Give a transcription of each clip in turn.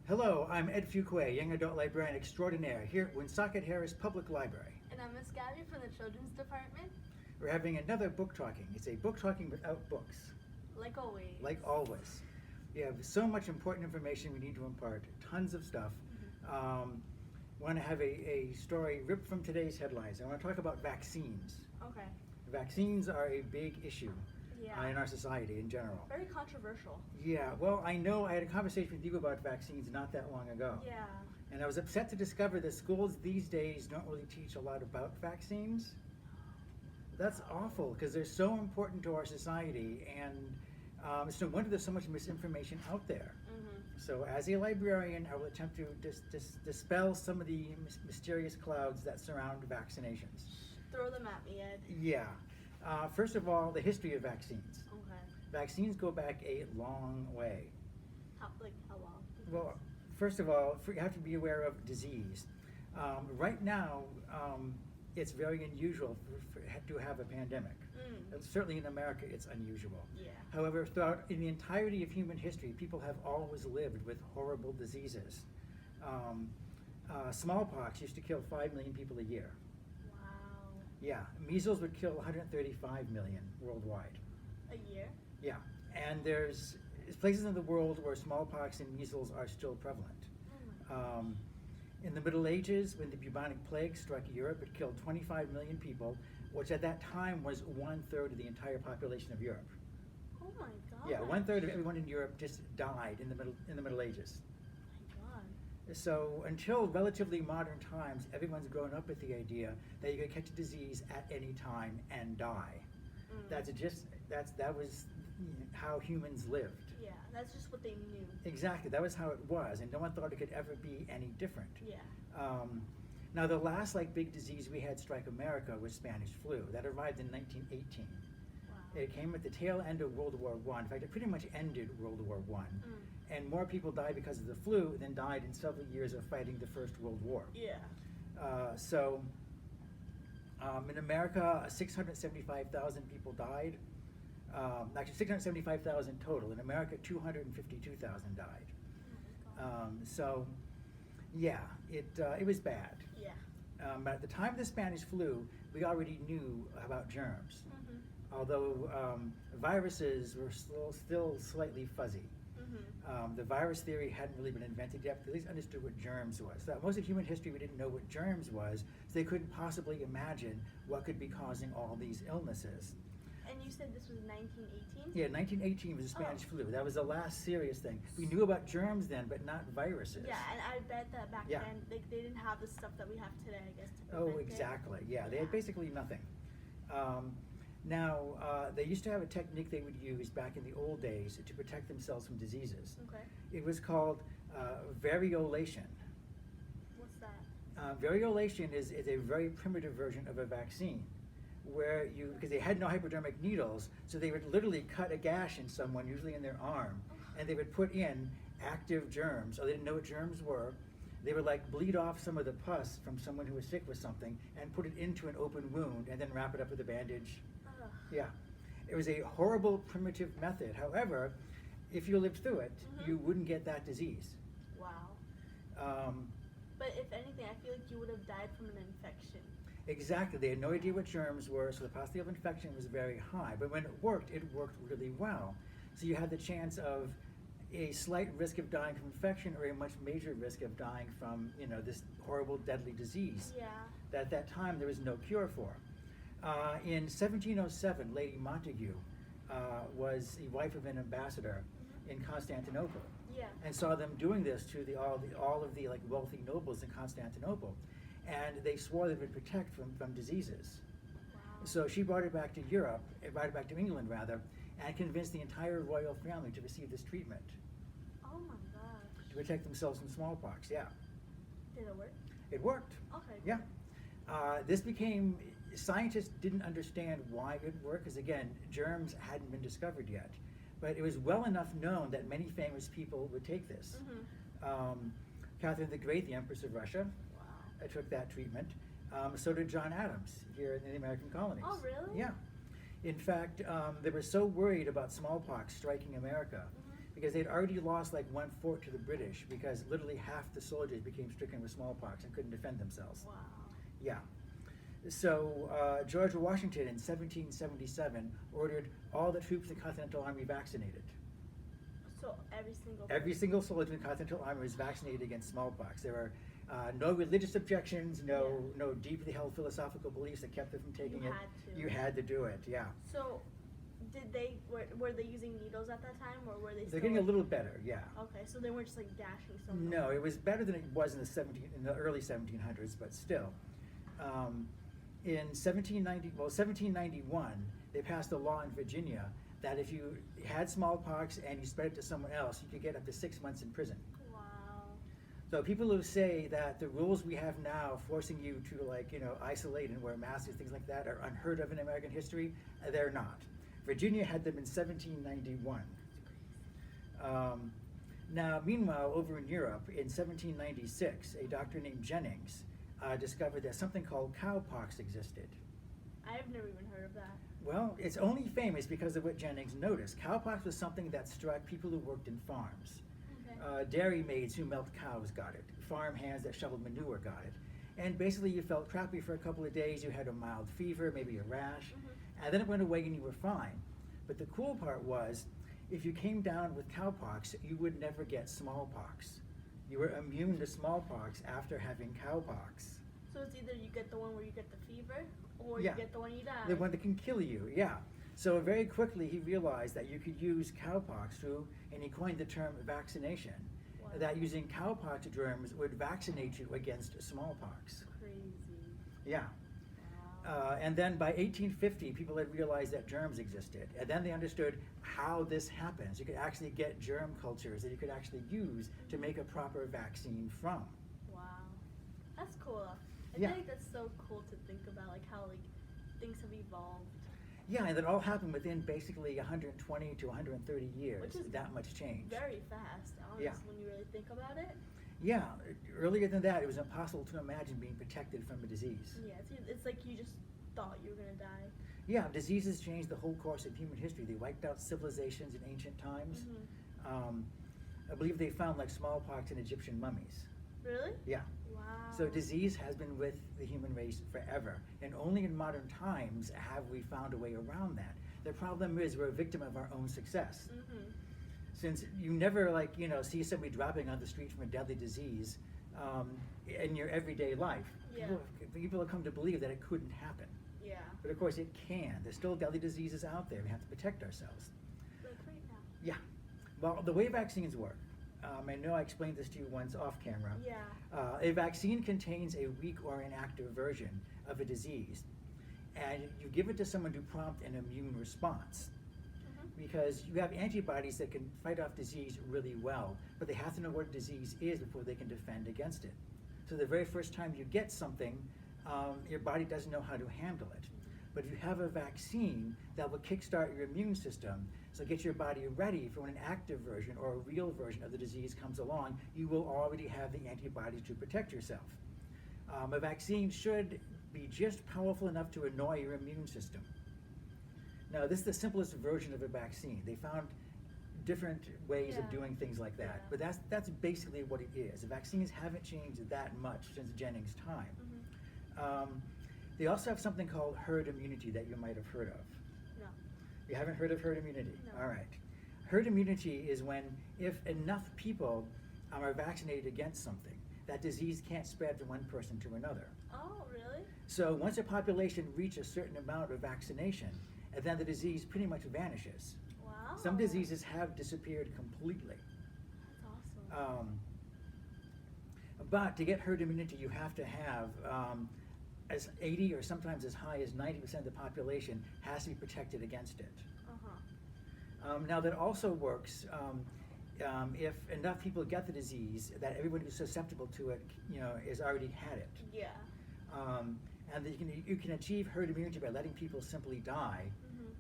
Hello, I'm Ed Fuquay, Young Adult Librarian Extraordinaire here at Woonsocket Harris Public Library. And I'm Miss Gabby from the Children's Department. We're having another book talking. It's a book talking without books. Like always. Like always. We have so much important information we need to impart, tons of stuff. Want to have a story ripped from today's headlines. I want to talk about vaccines. Okay. Vaccines are a big issue Yeah. in our society in general. Very controversial. Yeah, well, I know I had a conversation with you about vaccines not that long ago. Yeah. And I was upset to discover that schools these days don't really teach a lot about vaccines. That's awful because they're so important to our society, and it's no wonder there's so much misinformation out there. So as a librarian, I will attempt to dispel some of the mysterious clouds that surround vaccinations. Throw them at me, Ed. Yeah. First of all, the history of vaccines. Okay. Vaccines go back a long way. How long? Well, first of all, you have to be aware of disease. Right now, it's very unusual to have a pandemic. Certainly in America, it's unusual. Yeah. However, in the entirety of human history, people have always lived with horrible diseases. Smallpox used to kill 5 million people a year. Wow. Yeah, measles would kill 135 million worldwide. A year? Yeah, and there's places in the world where smallpox and measles are still prevalent. Oh my gosh. In the Middle Ages, when the bubonic plague struck Europe, it killed 25 million people, which at that time was 1/3 of the entire population of Europe. Oh my god. Yeah, 1/3 of everyone in Europe just died in the Middle Ages. Oh my god. So until relatively modern times, everyone's grown up with the idea that you could catch a disease at any time and die. That was how humans lived. Yeah, that's just what they knew. Exactly, that was how it was, and no one thought it could ever be any different. Yeah. Now the last big disease we had strike America was Spanish flu. That arrived in 1918. Wow. It came at the tail end of World War I. In fact, it pretty much ended World War I. And more people died because of the flu than died in several years of fighting the First World War. Yeah. In America, 675,000 people died. Actually, 675,000 total. In America, 252,000 died. Oh my god. It was bad. Yeah. But at the time of the Spanish flu, we already knew about germs, although viruses were still slightly fuzzy. The virus theory hadn't really been invented yet, but at least understood what germs was. So most of human history, we didn't know what germs was, so they couldn't possibly imagine what could be causing all these illnesses. And you said this was 1918? Yeah, 1918 was the Spanish flu. That was the last serious thing. We knew about germs then, but not viruses. Yeah, and I bet that back then they didn't have the stuff that we have today, I guess, to prevent it. Exactly. Yeah, they had basically nothing. They used to have a technique they would use back in the old days to protect themselves from diseases. Okay. It was called variolation. What's that? Variolation is a very primitive version of a vaccine, where because they had no hypodermic needles, so they would literally cut a gash in someone, usually in their arm, and they would put in active germs, or they didn't know what germs were. They would bleed off some of the pus from someone who was sick with something and put it into an open wound and then wrap it up with a bandage. Ugh. Yeah. It was a horrible, primitive method. However, if you lived through it, you wouldn't get that disease. Wow. But if anything, I feel like you would have died from an infection. Exactly. They had no idea what germs were, so the possibility of infection was very high. But when it worked really well. So you had the chance of a slight risk of dying from infection or a much major risk of dying from, this horrible, deadly disease Yeah. that at that time there was no cure for. In 1707, Lady Montagu was the wife of an ambassador in Constantinople, Yeah. and saw them doing this to all of the wealthy nobles in Constantinople, and they swore they would protect from diseases. Wow. So she brought it back to England rather, and convinced the entire royal family to receive this treatment Oh my gosh. to protect themselves from smallpox. Yeah, Did it work? it worked. Okay. Yeah. Scientists didn't understand why it worked, because again, germs hadn't been discovered yet. But it was well enough known that many famous people would take this. Catherine the Great, the Empress of Russia, Wow. took that treatment. So did John Adams here in the American colonies. Oh, really? Yeah. In fact, they were so worried about smallpox striking America because they'd already lost like one fort to the British because literally half the soldiers became stricken with smallpox and couldn't defend themselves. Wow. Yeah. So George Washington in 1777 ordered all the troops in the Continental Army vaccinated. So every Every single soldier in the Continental Army was vaccinated against smallpox. There were no religious objections, no deeply held philosophical beliefs that kept them from taking it. You had to do it, yeah. So were they using needles at that time, or were they? They're getting a little better, yeah. Okay, so they weren't just like gashing someone. No, it was better than it was in the early 1700s, but still. In 1791, they passed a law in Virginia that if you had smallpox and you spread it to someone else, you could get up to 6 months in prison. Wow. So people who say that the rules we have now forcing you to isolate and wear masks and things like that are unheard of in American history, they're not. Virginia had them in 1791. Now, meanwhile, over in Europe, in 1796, a doctor named Jennings discovered that something called cowpox existed. I've never even heard of that. Well, it's only famous because of what Jennings noticed. Cowpox was something that struck people who worked in farms. Okay. Dairy maids who milked cows got it. Farm hands that shoveled manure got it. And basically you felt crappy for a couple of days, you had a mild fever, maybe a rash, and then it went away and you were fine. But the cool part was, if you came down with cowpox, you would never get smallpox. You were immune to smallpox after having cowpox. So it's either you get the one where you get the fever, or Yeah. you get the one you die. The one that can kill you, yeah. So very quickly he realized that you could use cowpox and he coined the term vaccination. Wow. That using cowpox germs would vaccinate you against smallpox. Crazy. Yeah. Wow. And then by 1850, people had realized that germs existed. And then they understood how this happens. You could actually get germ cultures that you could actually use to make a proper vaccine from. Wow. That's cool. I Yeah. feel like that's so cool to think about, like how things have evolved. Yeah, and it all happened within basically 120 to 130 years. Which is that much change. Very fast, honestly, Yeah. when you really think about it. Yeah, earlier than that, it was impossible to imagine being protected from a disease. Yeah, it's like you just thought you were gonna die. Yeah, diseases changed the whole course of human history. They wiped out civilizations in ancient times. I believe they found like smallpox in Egyptian mummies. Really? Yeah. Wow. So disease has been with the human race forever, and only in modern times have we found a way around that. The problem is we're a victim of our own success. Since you never see somebody dropping on the street from a deadly disease in your everyday life. Yeah. People have come to believe that it couldn't happen. Yeah. But of course it can. There's still deadly diseases out there. We have to protect ourselves. Like right now. Yeah. Well, the way vaccines work, I know I explained this to you once off camera. Yeah. A vaccine contains a weak or inactive version of a disease. And you give it to someone to prompt an immune response. Because you have antibodies that can fight off disease really well, but they have to know what disease is before they can defend against it. So the very first time you get something, your body doesn't know how to handle it. But if you have a vaccine, that will kickstart your immune system, so get your body ready for when an active version or a real version of the disease comes along, you will already have the antibodies to protect yourself. A vaccine should be just powerful enough to annoy your immune system. Now, this is the simplest version of a vaccine. They found different ways of doing things like that, but that's basically what it is. The vaccines haven't changed that much since Jennings' time. They also have something called herd immunity that you might have heard of. No. You haven't heard of herd immunity? No. All right. Herd immunity is when if enough people are vaccinated against something, that disease can't spread from one person to another. Oh, really? So once a population reaches a certain amount of vaccination, and then the disease pretty much vanishes. Wow. Some diseases have disappeared completely. That's awesome. But to get herd immunity, you have to have as 80 or sometimes as high as 90% of the population has to be protected against it. Now that also works if enough people get the disease that everybody who's susceptible to it, has already had it. Yeah. And that you can achieve herd immunity by letting people simply die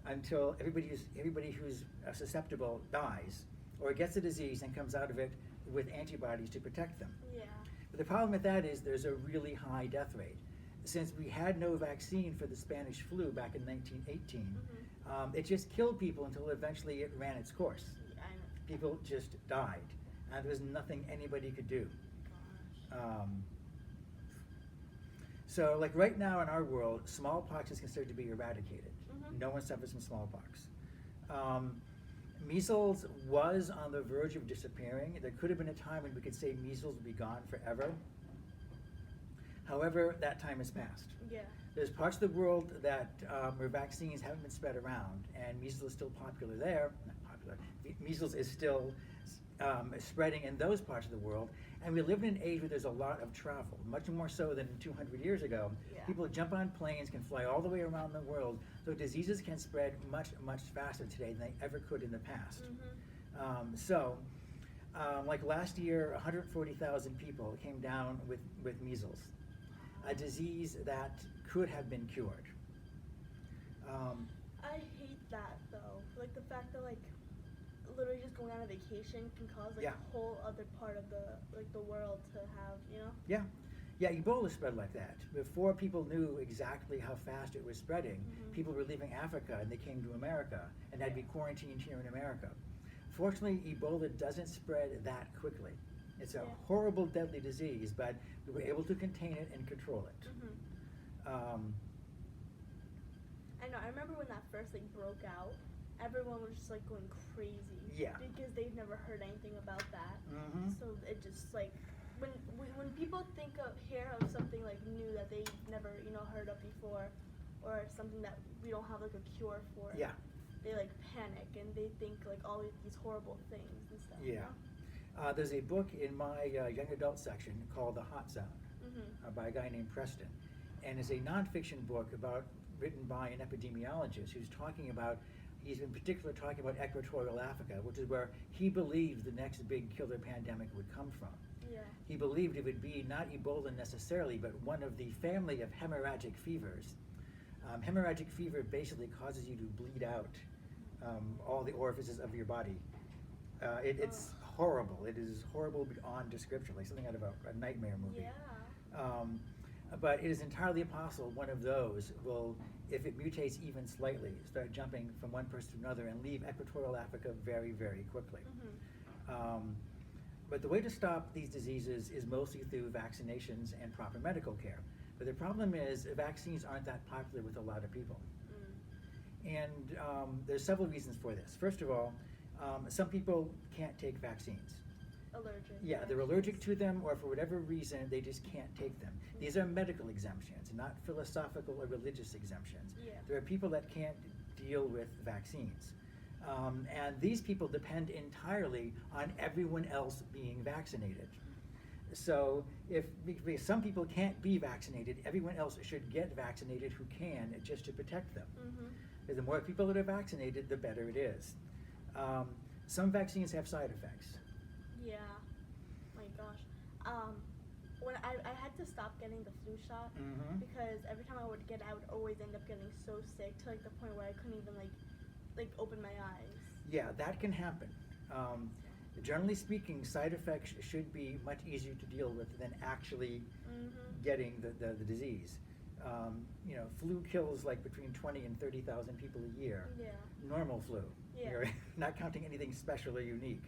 until everybody who's susceptible dies or gets the disease and comes out of it with antibodies to protect them. Yeah. But the problem with that is there's a really high death rate. Since we had no vaccine for the Spanish flu back in 1918, it just killed people until eventually it ran its course. I know. People just died, and there was nothing anybody could do. So, like right now in our world, smallpox is considered to be eradicated. Mhm. No one suffers from smallpox. Measles was on the verge of disappearing. There could have been a time when we could say measles would be gone forever. However, that time has passed. Yeah. There's parts of the world that where vaccines haven't been spread around, and measles is still popular there. Not popular. Measles is still spreading in those parts of the world, and we live in an age where there's a lot of travel, much more so than 200 years ago. Yeah. People jump on planes, can fly all the way around the world, so diseases can spread much, much faster today than they ever could in the past. Like last year, 140,000 people came down with measles, a disease that could have been cured. I hate that though. Like the fact that like literally just going on a vacation can cause like Yeah. a whole other part of the world to have, you know? Yeah. Yeah, Ebola spread like that. Before people knew exactly how fast it was spreading, people were leaving Africa and they came to America and had to be quarantined here in America. Fortunately, Ebola doesn't spread that quickly. It's a horrible, deadly disease, but we were able to contain it and control it. I know. I remember when that first like broke out, everyone was just like going crazy. Yeah. Because they've never heard anything about that. So it just like when people hear of something like new that they've never heard of before, or something that we don't have like a cure for. Yeah. They like panic and they think like all these horrible things and stuff. Yeah. You know? There's a book in my young adult section called The Hot Zone by a guy named Preston. And it's a nonfiction book written by an epidemiologist who's he's in particular talking about Equatorial Africa, which is where he believed the next big killer pandemic would come from. Yeah. He believed it would be not Ebola necessarily, but one of the family of hemorrhagic fevers. Hemorrhagic fever basically causes you to bleed out all the orifices of your body. It's horrible. It is horrible beyond description, like something out of a nightmare movie. Yeah. But it is entirely possible one of those will, if it mutates even slightly, start jumping from one person to another and leave Equatorial Africa very, very quickly. But the way to stop these diseases is mostly through vaccinations and proper medical care. But the problem is vaccines aren't that popular with a lot of people. And there's several reasons for this. First of all, some people can't take vaccines. Allergic. Yeah, they're allergic to them, or for whatever reason, they just can't take them. These are medical exemptions, not philosophical or religious exemptions. Yeah. There are people that can't deal with vaccines. And these people depend entirely on everyone else being vaccinated. So if some people can't be vaccinated, everyone else should get vaccinated who can, just to protect them. Because the more people that are vaccinated, the better it is. Some vaccines have side effects. Yeah. My gosh. When I had to stop getting the flu shot because every time I would get it, I would always end up getting so sick to like the point where I couldn't even like open my eyes. Yeah, that can happen. Generally speaking, side effects should be much easier to deal with than actually getting the disease. Flu kills like between 20 and 30,000 people a year. Yeah. Normal flu. Yeah. You're not counting anything special or unique.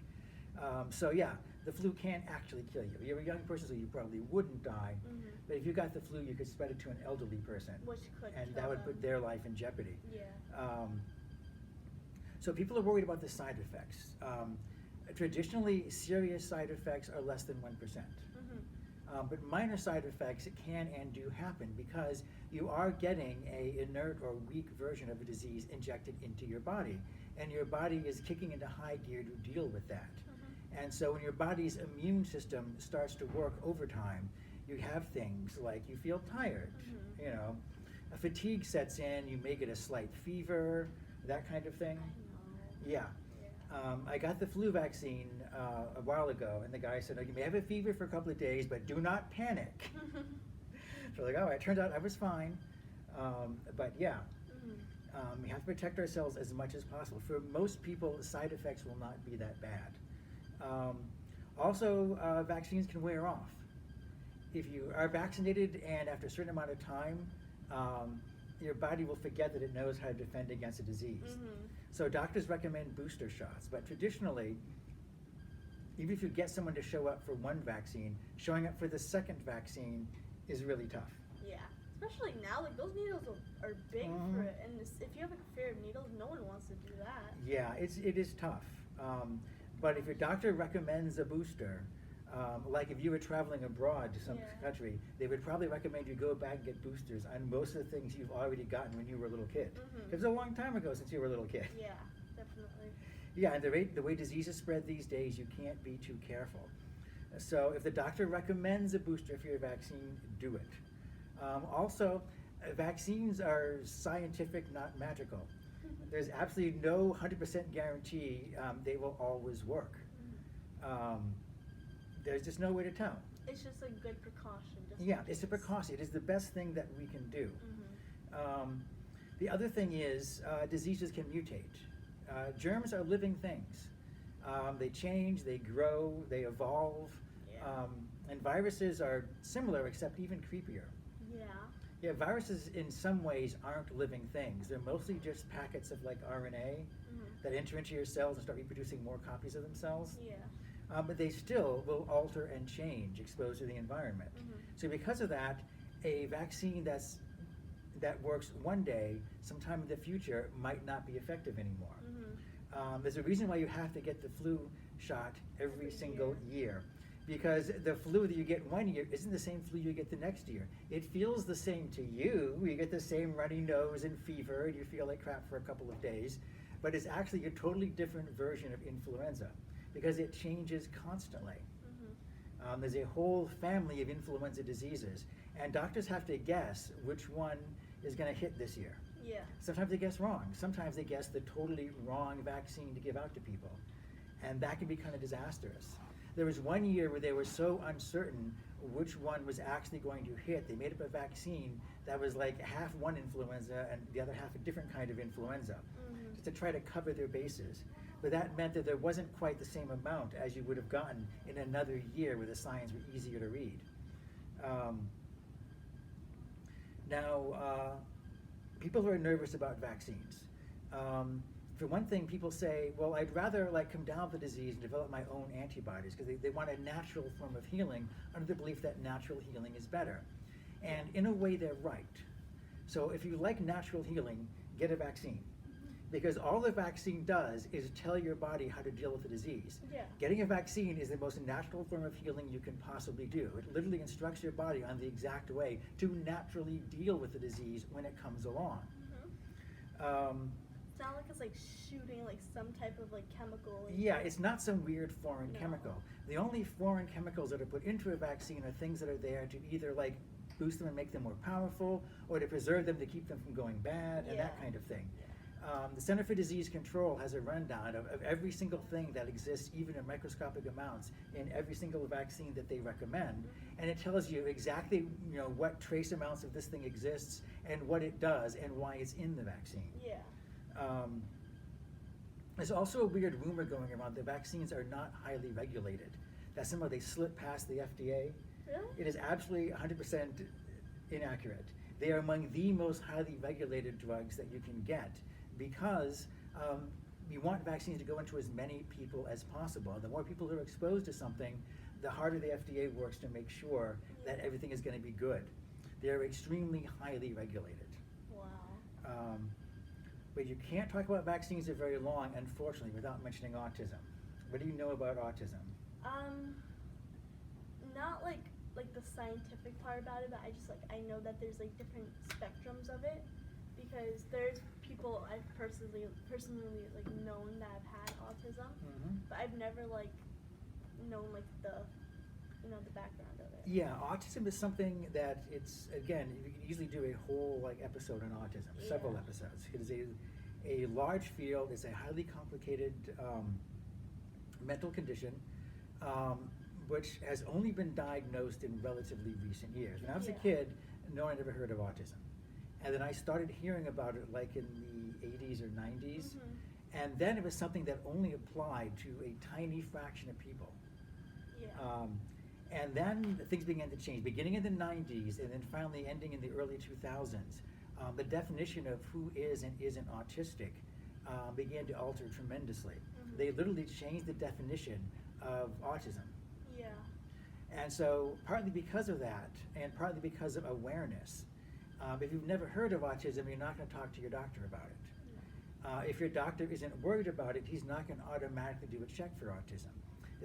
So yeah, the flu can actually kill you. You're a young person, so you probably wouldn't die. But if you got the flu, you could spread it to an elderly person. Which could and kill that would them. put their life in jeopardy. Yeah. So people are worried about the side effects. Traditionally, serious side effects are less than 1%. But minor side effects can and do happen because you are getting an inert or weak version of a disease injected into your body. And your body is kicking into high gear to deal with that. And so when your body's immune system starts to work overtime, you have things like you feel tired, a fatigue sets in, you may get a slight fever, that kind of thing. Yeah. I got the flu vaccine a while ago, and the guy said, you may have a fever for a couple of days, but do not panic. So like, it turns out I was fine. But yeah, we have to protect ourselves as much as possible. For most people, side effects will not be that bad. Also, vaccines can wear off. If you are vaccinated and after a certain amount of time, your body will forget that it knows how to defend against a disease. So doctors recommend booster shots, but traditionally, even if you get someone to show up for one vaccine, showing up for the second vaccine is really tough. Yeah, especially now, like those needles are big Mhm. for it, and if you have like a fear of needles, no one wants to do that. Yeah, it is tough. But if your doctor recommends a booster, like if you were traveling abroad to some Yeah. country, they would probably recommend you go back and get boosters on most of the things you've already gotten when you were a little kid. Mhm. It was a long time ago since you were a little kid. Yeah, definitely. Yeah, and the way diseases spread these days, you can't be too careful. So if the doctor recommends a booster for your vaccine, do it. Also, vaccines are scientific, not magical. There's absolutely no 100% guarantee they will always work. There's just no way to tell. It's just a good precaution. Just Yeah, in it's a case. precaution. It is the best thing that we can do. Mhm. The other thing is diseases can mutate. Germs are living things. They change, they grow, they evolve. Yeah. And viruses are similar, except even creepier. Yeah. Yeah, viruses in some ways aren't living things. They're mostly just packets of like RNA Mhm. that enter into your cells and start reproducing more copies of themselves. Yeah. But they still will alter and change exposed to the environment. Mhm. So because of that, a vaccine that works one day, sometime in the future, might not be effective anymore. Mhm. There's a reason why you have to get the flu shot every Every single year. Because the flu that you get one year isn't the same flu you get the next year. It feels the same to you. You get the same runny nose and fever, and you feel like crap for a couple of days. But it's actually a totally different version of influenza because it changes constantly. Mhm. There's a whole family of influenza diseases, and doctors have to guess which one is going to hit this year. Yeah. Sometimes they guess wrong. Sometimes they guess the totally wrong vaccine to give out to people. And that can be kind of disastrous. There was one year where they were so uncertain which one was actually going to hit. They made up a vaccine that was like half one influenza and the other half a different kind of influenza, Mhm. just to try to cover their bases. But that meant that there wasn't quite the same amount as you would have gotten in another year where the signs were easier to read. Now, people who are nervous about vaccines. For one thing, people say, well, I'd rather like come down with the disease and develop my own antibodies because they want a natural form of healing under the belief that natural healing is better. And in a way, they're right. So if you like natural healing, get a vaccine. Because all the vaccine does is tell your body how to deal with the disease. Yeah. Getting a vaccine is the most natural form of healing you can possibly do. It literally instructs your body on the exact way to naturally deal with the disease when it comes along. Mhm. It's not like it's like shooting like some type of like chemical. Like, Yeah, it's not some weird foreign No. chemical. The only foreign chemicals that are put into a vaccine are things that are there to either like boost them and make them more powerful, or to preserve them to keep them from going bad, and that Yeah. kind of thing. Yeah. The Center for Disease Control has a rundown of every single thing that exists, even in microscopic amounts, in every single vaccine that they recommend, and it tells you exactly what trace amounts of this thing exists and what it does and why it's in the vaccine. Yeah. There's also a weird rumor going around that vaccines are not highly regulated, that somehow they slip past the FDA. Really? It is absolutely 100% inaccurate. They are among the most highly regulated drugs that you can get because you want vaccines to go into as many people as possible. The more people who are exposed to something, the harder the FDA works to make sure that everything is going to be good. They're extremely highly regulated. Wow. But you can't talk about vaccines for very long, unfortunately, without mentioning autism. What do you know about autism? Not like the scientific part about it, but I know that there's like different spectrums of it, because there's people I've personally like known that have had autism, but I've never like known like the background of it. Yeah, autism is something that it's, again, you can easily do a whole like episode on autism, several Yeah. episodes. It is a large field. It's a highly complicated mental condition, which has only been diagnosed in relatively recent years. When I was a Yeah. kid, no one had ever heard of autism. And then I started hearing about it like in the 80s or 90s. Mhm. And then it was something that only applied to a tiny fraction of people. Yeah. And then things began to change, beginning in the 90s and then finally ending in the early 2000s. The definition of who is and isn't autistic began to alter tremendously. Mhm. They literally changed the definition of autism. Yeah. And so partly because of that, and partly because of awareness, if you've never heard of autism, you're not going to talk to your doctor about it. If your doctor isn't worried about it, he's not going to automatically do a check for autism.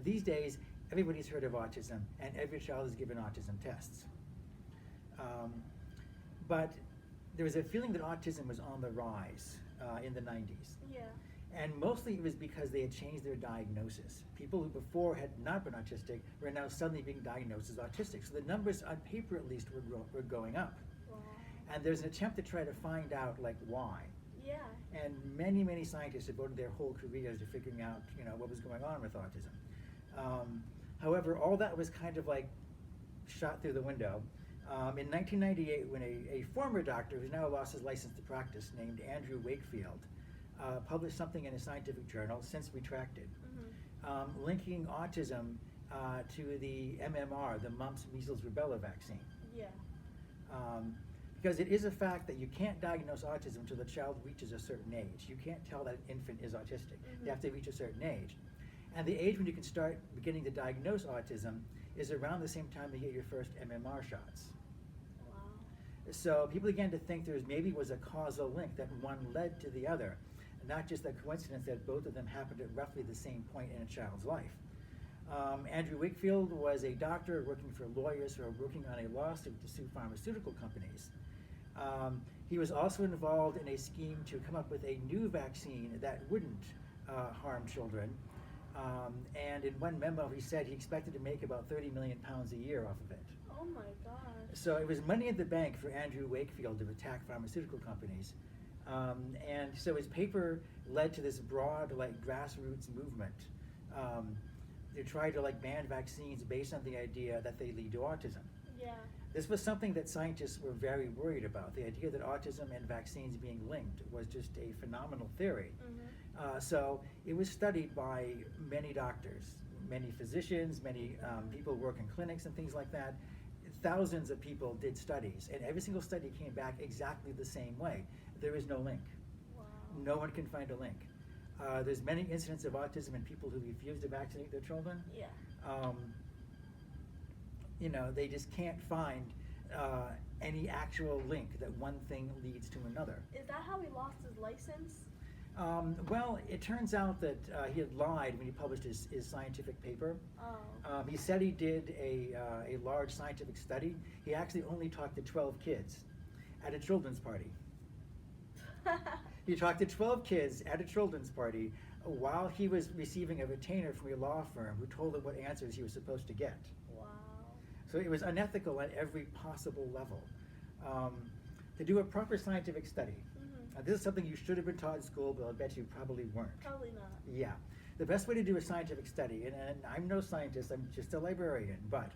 These days, everybody's heard of autism, and every child is given autism tests. But there was a feeling that autism was on the rise in the 90s. Yeah. And mostly it was because they had changed their diagnosis. People who before had not been autistic were now suddenly being diagnosed as autistic. So the numbers on paper at least were going up. Wow. And there's an attempt to try to find out like why. Yeah. And many, many scientists devoted their whole careers to figuring out, what was going on with autism. However, all that was kind of like shot through the window. In 1998, when a former doctor who's now lost his license to practice, named Andrew Wakefield, published something in a scientific journal, since retracted, linking autism to the MMR, the mumps, measles, rubella vaccine. Yeah. Because it is a fact that you can't diagnose autism until the child reaches a certain age. You can't tell that an infant is autistic. They have to reach a certain age. And the age when you can start beginning to diagnose autism is around the same time you get your first MMR shots. Wow. So people began to think there maybe was a causal link, that one led to the other, not just a coincidence that both of them happened at roughly the same point in a child's life. Andrew Wakefield was a doctor working for lawyers who were working on a lawsuit to sue pharmaceutical companies. He was also involved in a scheme to come up with a new vaccine that wouldn't harm children. And in one memo, he said he expected to make about 30 million pounds a year off of it. Oh my God. So it was money in the bank for Andrew Wakefield to attack pharmaceutical companies. And so his paper led to this broad, grassroots movement to try to ban vaccines based on the idea that they lead to autism. Yeah. This was something that scientists were very worried about. The idea that autism and vaccines being linked was just a phenomenal theory. So it was studied by many doctors, many physicians, many people who work in clinics and things like that. Thousands of people did studies, and every single study came back exactly the same way. There is no link. Wow. No one can find a link. There's many incidents of autism in people who refuse to vaccinate their children. Yeah. They just can't find any actual link that one thing leads to another. Is that how he lost his license? Well, it turns out that he had lied when he published his scientific paper. Oh. He said he did a large scientific study. He actually only talked to 12 kids at a children's party. He talked to 12 kids at a children's party while he was receiving a retainer from a law firm who told him what answers he was supposed to get. Wow. So it was unethical at every possible level. To do a proper scientific study, this is something you should have been taught in school, but I bet you probably weren't. Probably not. Yeah. The best way to do a scientific study, and I'm no scientist, I'm just a librarian, but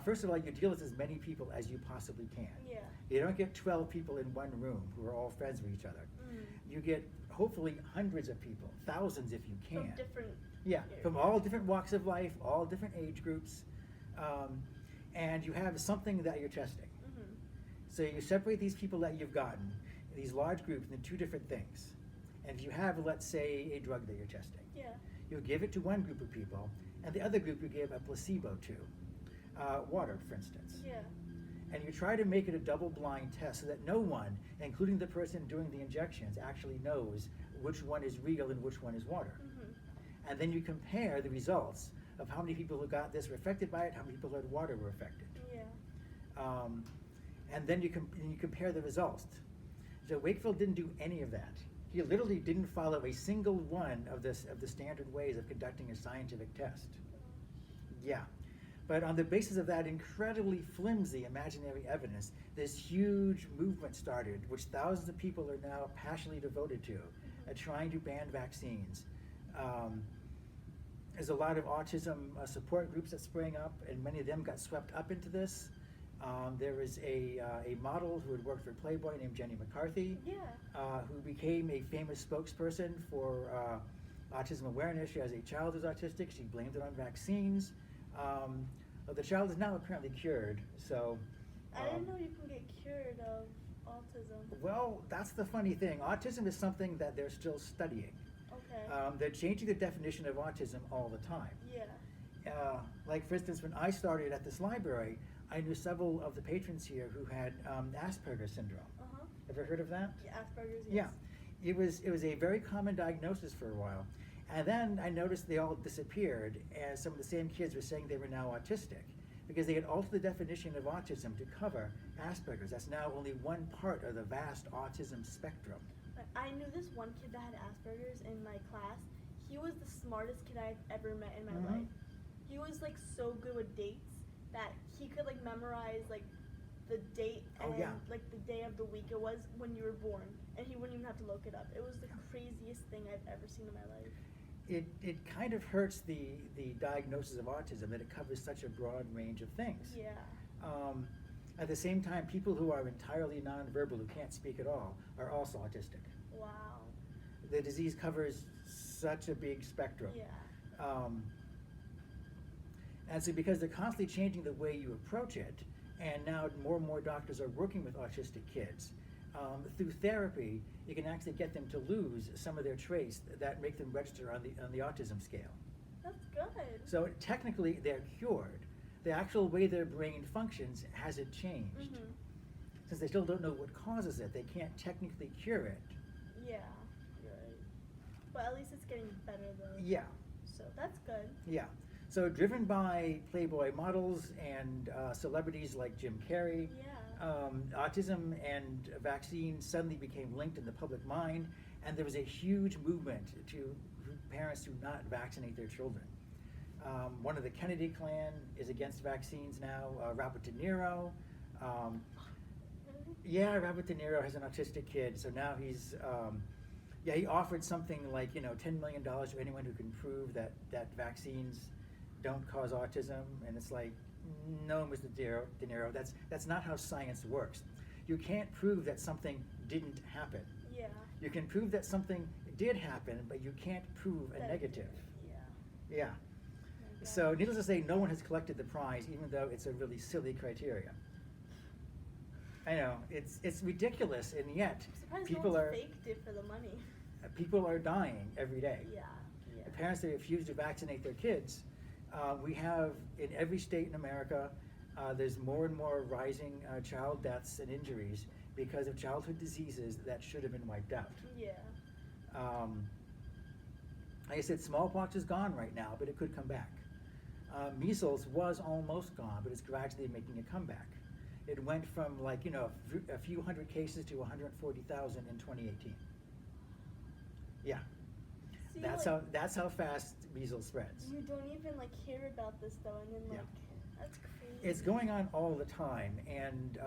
first of all, you deal with as many people as you possibly can. Yeah. You don't get 12 people in one room who are all friends with each other. You get hopefully hundreds of people, thousands if you can. From different Yeah, areas. from all different walks of life, all different age groups, and you have something that you're testing. So you separate these people that you've gotten, these large groups, into two different things. And if you have, let's say, a drug that you're testing, Yeah. you give it to one group of people, and the other group you give a placebo to, water, for instance. Yeah. And you try to make it a double-blind test so that no one, including the person doing the injections, actually knows which one is real and which one is water. And then you compare the results of how many people who got this were affected by it, how many people who had water were affected. Yeah. And then you compare the results. So Wakefield didn't do any of that. He literally didn't follow a single one of the standard ways of conducting a scientific test. Yeah. But on the basis of that incredibly flimsy imaginary evidence, this huge movement started, which thousands of people are now passionately devoted to, trying to ban vaccines. There's a lot of autism support groups that sprang up, and many of them got swept up into this. There was a model who had worked for Playboy named Jenny McCarthy, who became a famous spokesperson for autism awareness. She has a child who's autistic. She blamed it on vaccines. The child is now apparently cured. So I didn't know you can get cured of autism. well, that's the funny thing. Autism is something that they're still studying. Okay. Okay. They're changing the definition of autism all the time. Yeah. Like for instance, when I started at this library, I knew several of the patrons here who had Asperger's syndrome. Uh-huh. Ever heard of that? Yeah, Asperger's, yes. Yeah. It was a very common diagnosis for a while. And then I noticed they all disappeared, and some of the same kids were saying they were now autistic because they had altered the definition of autism to cover Asperger's. That's now only one part of the vast autism spectrum. I knew this one kid that had Asperger's in my class. He was the smartest kid I've ever met in my life. He was like so good with dates that he could like memorize like the date and like the day of the week it was when you were born, and he wouldn't even have to look it up. It was the craziest thing I've ever seen in my life. It kind of hurts the diagnosis of autism that it covers such a broad range of things. Yeah. At the same time, people who are entirely nonverbal, who can't speak at all, are also autistic. Wow. The disease covers such a big spectrum. Yeah. And so because they're constantly changing the way you approach it, and now more and more doctors are working with autistic kids, through therapy, you can actually get them to lose some of their traits that make them register on the autism scale. That's good. So technically they're cured. The actual way their brain functions hasn't changed. Since they still don't know what causes it, they can't technically cure it. Yeah, right. But at least it's getting better though. Yeah. So that's good. Yeah. So driven by Playboy models and celebrities like Jim Carrey, autism and vaccines suddenly became linked in the public mind, and there was a huge movement to parents to not vaccinate their children. One of the Kennedy clan is against vaccines now. Robert De Niro. Robert De Niro has an autistic kid, so now he's, he offered something like, $10 million to anyone who can prove that vaccines don't cause autism, and it's like, no, Mr. De Niro, that's not how science works. You can't prove that something didn't happen. Yeah. You can prove that something did happen, but you can't prove a negative. Yeah. Yeah. So needless to say, no one has collected the prize, even though it's a really silly criteria. I know, it's ridiculous, and yet people no one faked it for the money. People are dying every day. Yeah. The parents that refuse to vaccinate their kids. We have in every state in America, there's more and more rising child deaths and injuries because of childhood diseases that should have been wiped out. Yeah. Like I said, smallpox is gone right now, but it could come back. Measles was almost gone, but it's gradually making a comeback. It went from a few hundred cases to 140,000 in 2018. Yeah. See, That's how fast measles spreads. You don't even hear about this though, and then that's crazy. It's going on all the time, and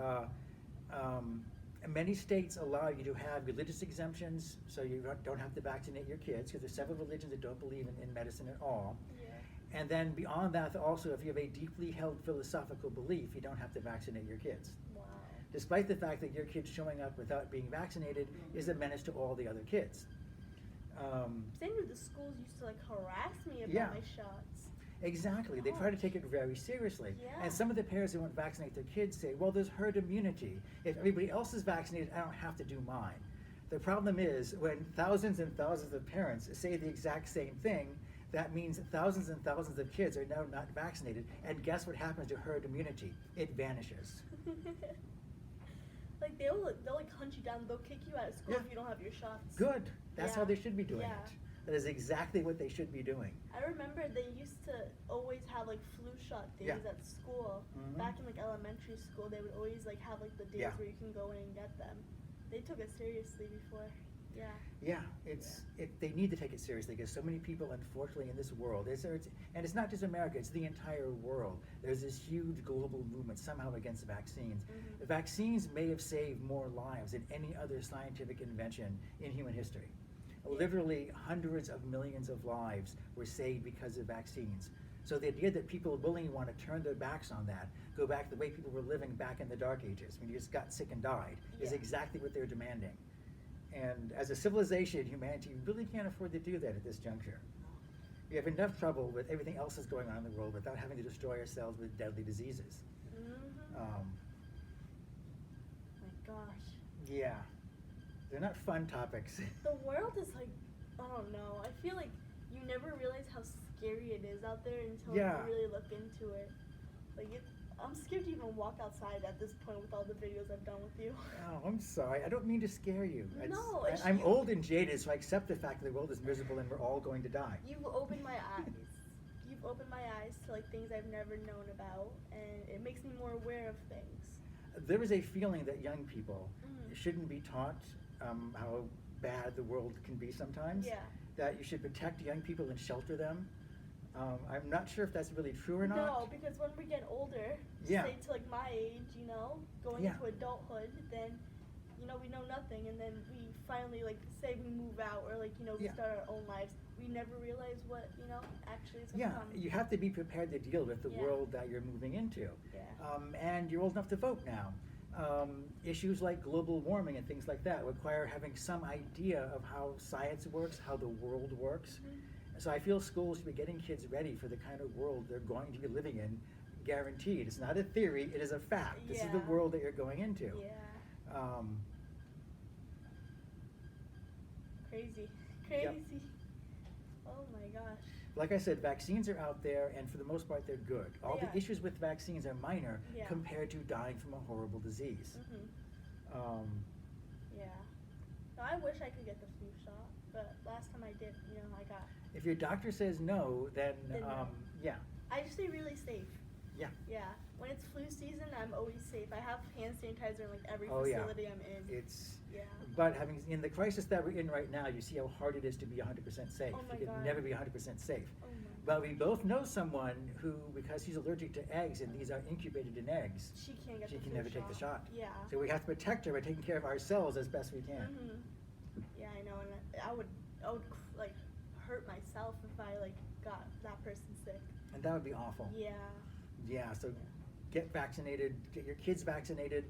many states allow you to have religious exemptions, so you don't have to vaccinate your kids, because there's several religions that don't believe in medicine at all. Yeah. And then beyond that, also, if you have a deeply held philosophical belief, you don't have to vaccinate your kids. Wow. Despite the fact that your kid showing up without being vaccinated is a menace to all the other kids. Same with the schools used to harass me about my shots. Exactly. They try to take it very seriously. Yeah. And some of the parents who won't vaccinate their kids say, well, there's herd immunity. If everybody else is vaccinated, I don't have to do mine. The problem is when thousands and thousands of parents say the exact same thing, that means thousands and thousands of kids are now not vaccinated. And guess what happens to herd immunity? It vanishes. They'll hunt you down. They'll kick you out of school if you don't have your shots. Good. That's how they should be doing it. That is exactly what they should be doing. I remember they used to always have flu shot days at school. Back in elementary school, they would always have the days where you can go in and get them. They took it seriously before. Yeah. Yeah, they need to take it seriously because so many people, unfortunately, in this world, and it's not just America, it's the entire world. There's this huge global movement somehow against vaccines. The vaccines may have saved more lives than any other scientific invention in human history. Literally hundreds of millions of lives were saved because of vaccines. So the idea that people willingly want to turn their backs on that, go back to the way people were living back in the Dark Ages when you just got sick and died, is exactly what they're demanding. And as a civilization, humanity really can't afford to do that at this juncture. We have enough trouble with everything else that's going on in the world without having to destroy ourselves with deadly diseases. My gosh. Yeah. They're not fun topics. The world is I don't know. I feel like you never realize how scary it is out there until Yeah. you really look into it. Like I'm scared to even walk outside at this point with all the videos I've done with you. Oh, I'm sorry. I don't mean to scare you. No, I'm old and jaded, so I accept the fact that the world is miserable and we're all going to die. You've opened my eyes. You've opened my eyes to like things I've never known about, and it makes me more aware of things. There is a feeling that young people Mhm. shouldn't be taught how bad the world can be sometimes. Yeah. That you should protect young people and shelter them. I'm not sure if that's really true or not. No, because when we get older, Yeah. say to like my age, going Yeah. into adulthood, then we know nothing, and then we finally like say we move out or like we Yeah. start our own lives. We never realize what actually is going to Yeah, come. you have to be prepared to deal with the Yeah. world that you're moving into. Yeah. And you're old enough to vote now. Issues like global warming and things like that require having some idea of how science works, how the world works. Mhm. So I feel schools should be getting kids ready for the kind of world they're going to be living in, guaranteed. It's not a theory, it is a fact. This is the Yeah. world that you're going into. Yeah. Crazy. Yep. Oh my gosh. Like I said, vaccines are out there, and for the most part, they're good. All Yeah. the issues with vaccines are minor Yeah. compared to dying from a horrible disease. Mhm. Yeah. No, I wish I could get the flu shot, but last time I did, I got. If your doctor says no, then Then no. yeah, I just stay really safe. yeah. Yeah. When it's flu season, I'm always safe. I have hand sanitizer in like every Oh, yeah. facility I'm in. It's Yeah. but in the crisis that we're in right now, you see how hard it is to be 100% safe. Oh my You God. can never be 100% safe. Oh my. But we both know someone who, because she's allergic to eggs and these are incubated in eggs, She can't get she the can flu never take the shot. Yeah. So we have to protect her by taking care of ourselves as best we can. Mhm. Yeah, I know, and I would like hurt myself if I like got that person sick. And that would be awful. Yeah. Yeah, so get vaccinated, get your kids vaccinated,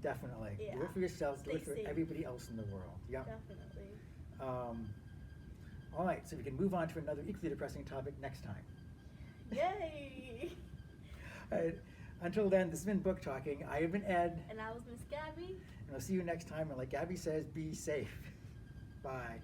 definitely. Yeah. Do it for yourself, do Stay it for safe. everybody else in the world. Yeah. Definitely. All right, so we can move on to another equally depressing topic next time. Yay! All right, until then, this has been Book Talking. I have been Ed, And I was Miss Gabby. and I'll see you next time. And like Gabby says, be safe. Bye.